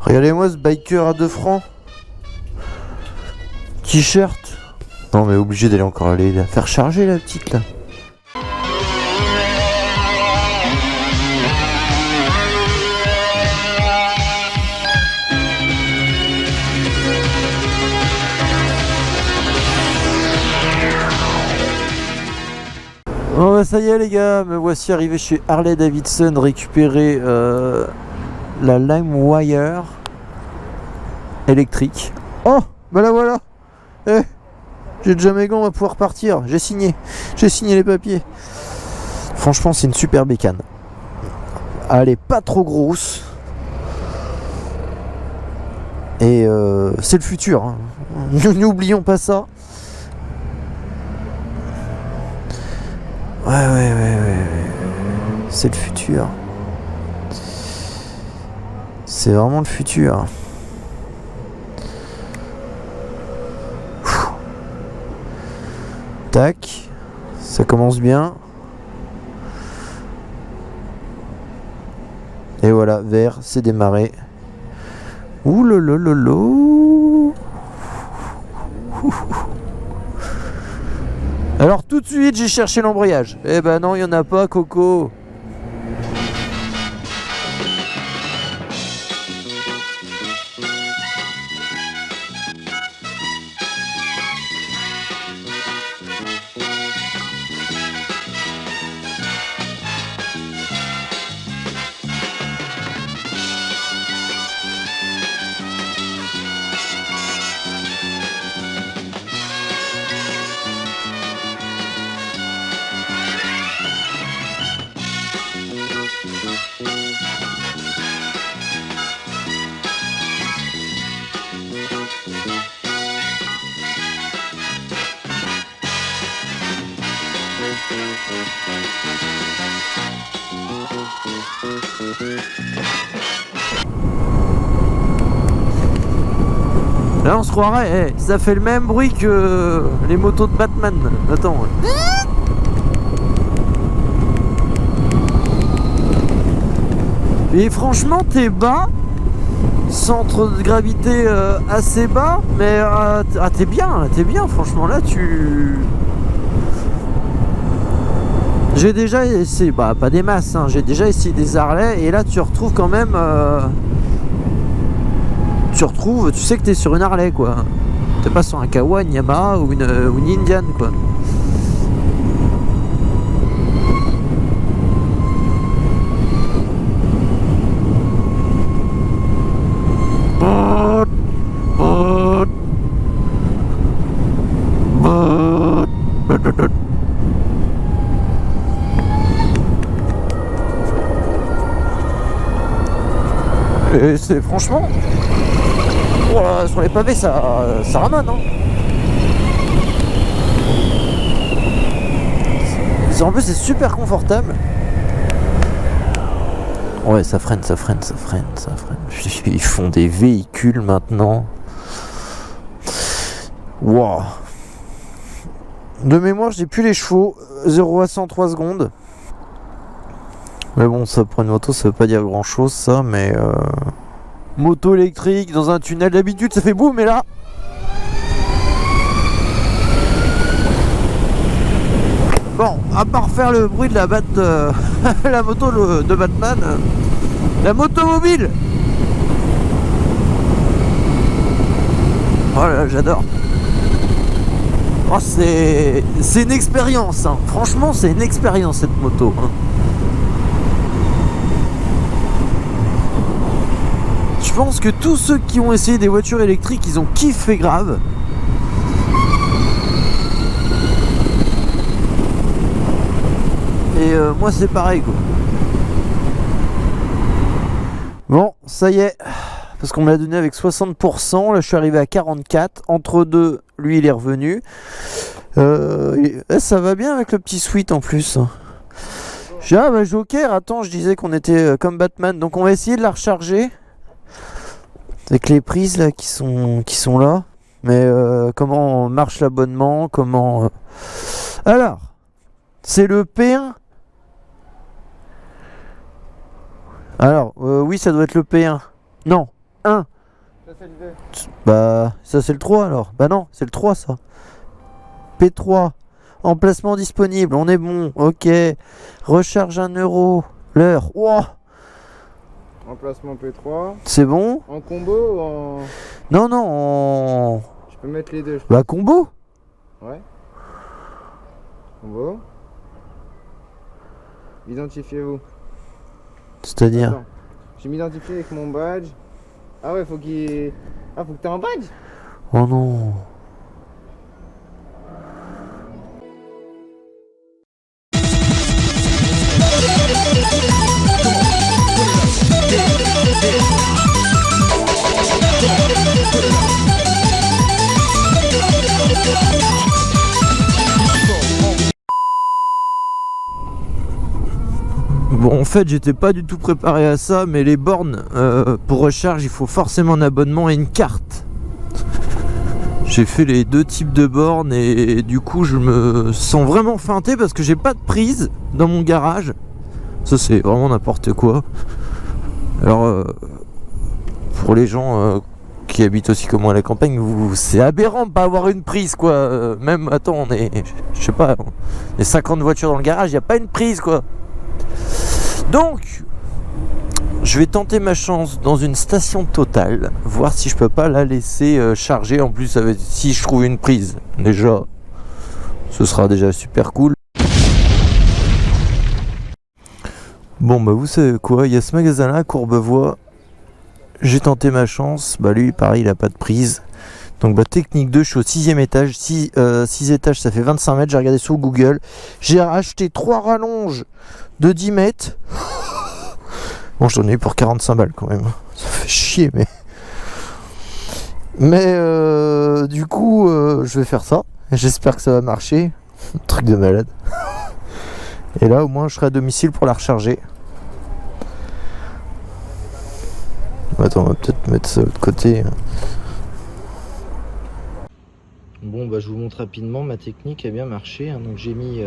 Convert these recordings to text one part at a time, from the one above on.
Regardez-moi ce biker à 2 francs. T-shirt. Non mais obligé d'aller encore aller la faire charger la petite là. Bon bah ça y est les gars, me voici arrivé chez Harley Davidson récupérer la LimeWire électrique. Oh bah la voilà. Eh, j'ai déjà mes gants, on va pouvoir partir. J'ai signé les papiers. Franchement c'est une super bécane. Elle est pas trop grosse. Et c'est le futur hein. N'oublions pas ça. Ouais. C'est le futur. C'est vraiment le futur. Tac. Ça commence bien. Et voilà, vert, c'est démarré. Ouh le. Alors tout de suite j'ai cherché l'embrayage. Eh ben non, il n'y en a pas, Coco. Là on se croirait, ça fait le même bruit que les motos de Batman. Attends. Et franchement t'es bas, centre de gravité assez bas, mais t'es bien franchement là tu... J'ai déjà essayé, bah pas des masses, hein, j'ai déjà essayé des Harley et là tu retrouves quand même... tu sais que t'es sur une Harley quoi. T'es pas sur un Kawa, une Yamaha ou une Indian quoi. Et c'est franchement... Voilà, sur les pavés ça ramène hein. En plus c'est super confortable. Ouais ça freine. Ils font des véhicules maintenant. Wow. De mémoire j'ai plus les chevaux. 0 à 100 3 secondes. Mais bon ça pour une moto ça veut pas dire grand chose ça, mais moto électrique dans un tunnel, d'habitude ça fait boum, mais là bon, à part faire le bruit de la la moto de Batman, la motomobile. Oh là là, j'adore. Oh, c'est une expérience hein. Franchement c'est une expérience cette moto hein. Je pense que tous ceux qui ont essayé des voitures électriques, ils ont kiffé grave. Et moi c'est pareil quoi. Bon, ça y est. Parce qu'on me l'a donné avec 60%. Là je suis arrivé à 44%. Entre deux, lui il est revenu. Ça va bien avec le petit suite en plus. Ah bah Joker, attends, je disais qu'on était comme Batman. Donc on va essayer de la recharger. Avec les prises là qui sont là. Mais comment marche l'abonnement, comment... Alors, c'est le P1. Alors, oui, ça doit être le P1. Non, 1. Ça c'est le 2. Bah, ça c'est le 3 alors. Bah non, c'est le 3 ça. P3. Emplacement disponible, on est bon. Ok. Recharge 1 euro. L'heure. Wow. Emplacement P3. C'est bon? En combo ou en... Non, non, en... Je peux mettre les deux, je crois. Bah combo. Ouais. Combo. Identifiez-vous. C'est-à-dire? Attends. Je vais m'identifier avec mon badge. Ah ouais, faut qu'il... Ah, faut que t'aies un badge? Oh non. Bon, en fait, j'étais pas du tout préparé à ça, mais les bornes pour recharge, il faut forcément un abonnement et une carte. J'ai fait les deux types de bornes et du coup, je me sens vraiment feinté parce que j'ai pas de prise dans mon garage. Ça, c'est vraiment n'importe quoi. Alors, pour les gens qui habitent aussi comme moi à la campagne, c'est aberrant de pas avoir une prise, quoi. Même, attends, on est, je sais pas, on est 50 voitures dans le garage, il n'y a pas une prise, quoi. Donc, je vais tenter ma chance dans une station Total, voir si je peux pas la laisser charger. En plus, si je trouve une prise, déjà, ce sera déjà super cool. Bon, bah vous savez quoi, il y a ce magasin-là à Courbevoie. J'ai tenté ma chance. Bah lui, pareil, il a pas de prise. Donc bah technique 2, je suis au 6ème étage. 6 étages, ça fait 25 mètres. J'ai regardé sur Google. J'ai acheté 3 rallonges de 10 mètres. Bon, j'en ai eu pour 45 balles quand même. Ça fait chier, mais... Mais du coup, je vais faire ça. J'espère que ça va marcher. Truc de malade. Et là, au moins, je serai à domicile pour la recharger. Attends, on va peut-être mettre ça de l'autre côté. Bon, bah, je vous montre rapidement. Ma technique a bien marché. Hein. Donc, j'ai mis...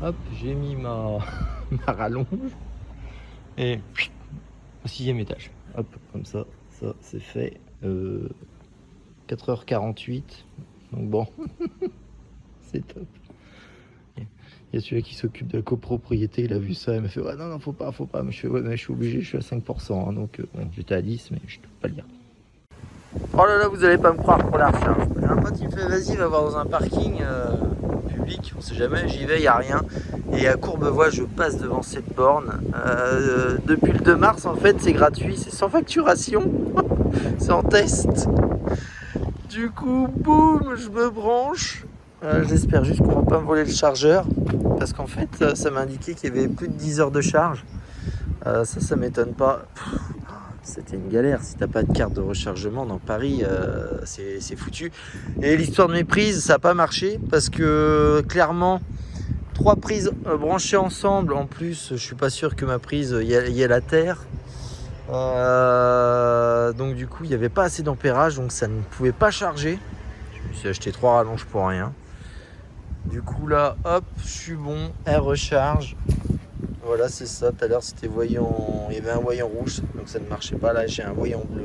Hop, j'ai mis ma rallonge. Et au 6ème étage. Hop, comme ça. Ça, c'est fait. 4h48. Donc, bon. C'est top. Il y a celui qui s'occupe de la copropriété, il a vu ça, il m'a fait ouais, non, faut pas, mais je fais ouais, mais je suis obligé, je suis à 5%, hein, donc bon, j'étais à 10, mais je ne peux pas le dire. Oh là là, vous allez pas me croire pour la recharge. Il y a un pote qui me fait vas-y, va voir dans un parking public, on sait jamais, j'y vais, il n'y a rien. Et à Courbevoie, je passe devant cette borne. Depuis le 2 mars, en fait, c'est gratuit, c'est sans facturation, c'est en test. Du coup, boum, je me branche. J'espère juste qu'on va pas me voler le chargeur. Parce qu'en fait, ça m'a indiqué qu'il y avait plus de 10 heures de charge. Ça m'étonne pas. C'était une galère. Si t'as pas de carte de rechargement dans Paris, c'est foutu. Et l'histoire de mes prises, ça n'a pas marché. Parce que clairement, 3 prises branchées ensemble. En plus, je suis pas sûr que ma prise y ait la terre. Donc du coup, il n'y avait pas assez d'ampérage. Donc ça ne pouvait pas charger. Je me suis acheté 3 rallonges pour rien. Du coup là, hop, je suis bon, elle recharge. Voilà, c'est ça. Tout à l'heure, c'était voyant, il y avait un voyant rouge, donc ça ne marchait pas. Là, j'ai un voyant bleu.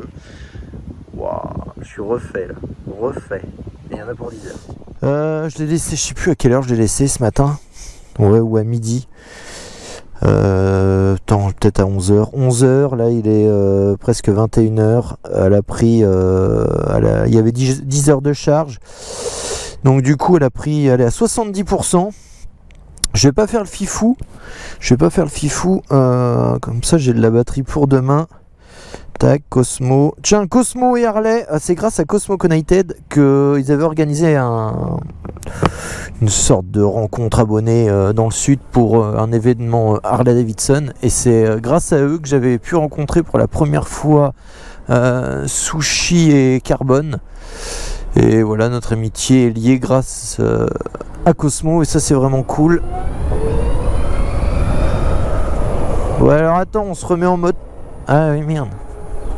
Waouh, je suis refait là, refait. Et il y en a pour 10 heures. Je l'ai laissé, je sais plus à quelle heure je l'ai laissé ce matin. Ouais, ou à midi. Peut-être à 11h. 11h, là, il est presque 21h. Elle a pris, il y avait 10 heures de charge. Donc du coup, elle est à 70%. Je vais pas faire le fifou. Comme ça, j'ai de la batterie pour demain. Tac, Cosmo. Tiens, Cosmo et Harley. C'est grâce à Cosmo Connected qu'ils avaient organisé une sorte de rencontre abonnée dans le sud pour un événement Harley Davidson. Et c'est grâce à eux que j'avais pu rencontrer pour la première fois Sushi et Carbone. Et voilà, notre amitié est liée grâce à Cosmo et ça c'est vraiment cool. Ouais, alors attends, on se remet en mode... Ah oui, merde.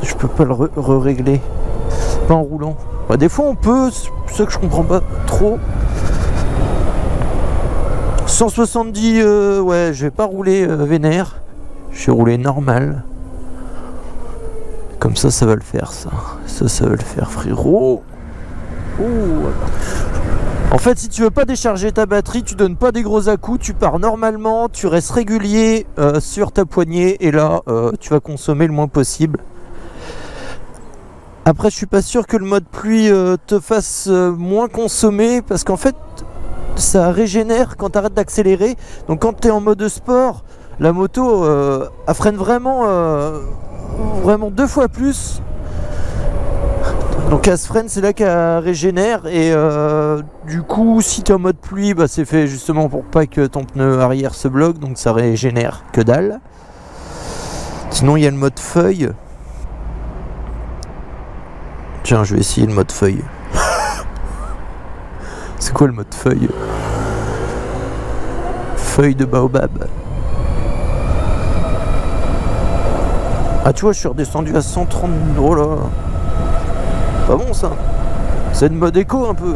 Je peux pas le régler. Pas en roulant. Bah, des fois on peut, c'est ça que je comprends pas trop. 170, ouais, je vais pas rouler vénère. Je vais rouler normal. Comme ça va le faire, ça. Ça va le faire, frérot. Oh. En fait, si tu veux pas décharger ta batterie, tu donnes pas des gros à-coups, tu pars normalement, tu restes régulier sur ta poignée et là, tu vas consommer le moins possible. Après, je suis pas sûr que le mode pluie te fasse moins consommer parce qu'en fait, ça régénère quand tu arrêtes d'accélérer. Donc quand tu es en mode sport, la moto elle freine vraiment 2 fois plus. Donc elle se freine, c'est là qu'elle régénère et du coup si tu es en mode pluie, bah, c'est fait justement pour pas que ton pneu arrière se bloque, donc ça régénère que dalle. Sinon il y a le mode feuille. Tiens, je vais essayer le mode feuille. C'est quoi le mode feuille? Feuille de baobab. Ah tu vois, je suis redescendu à 130. Oh là. Pas bon ça. C'est de mode éco un peu.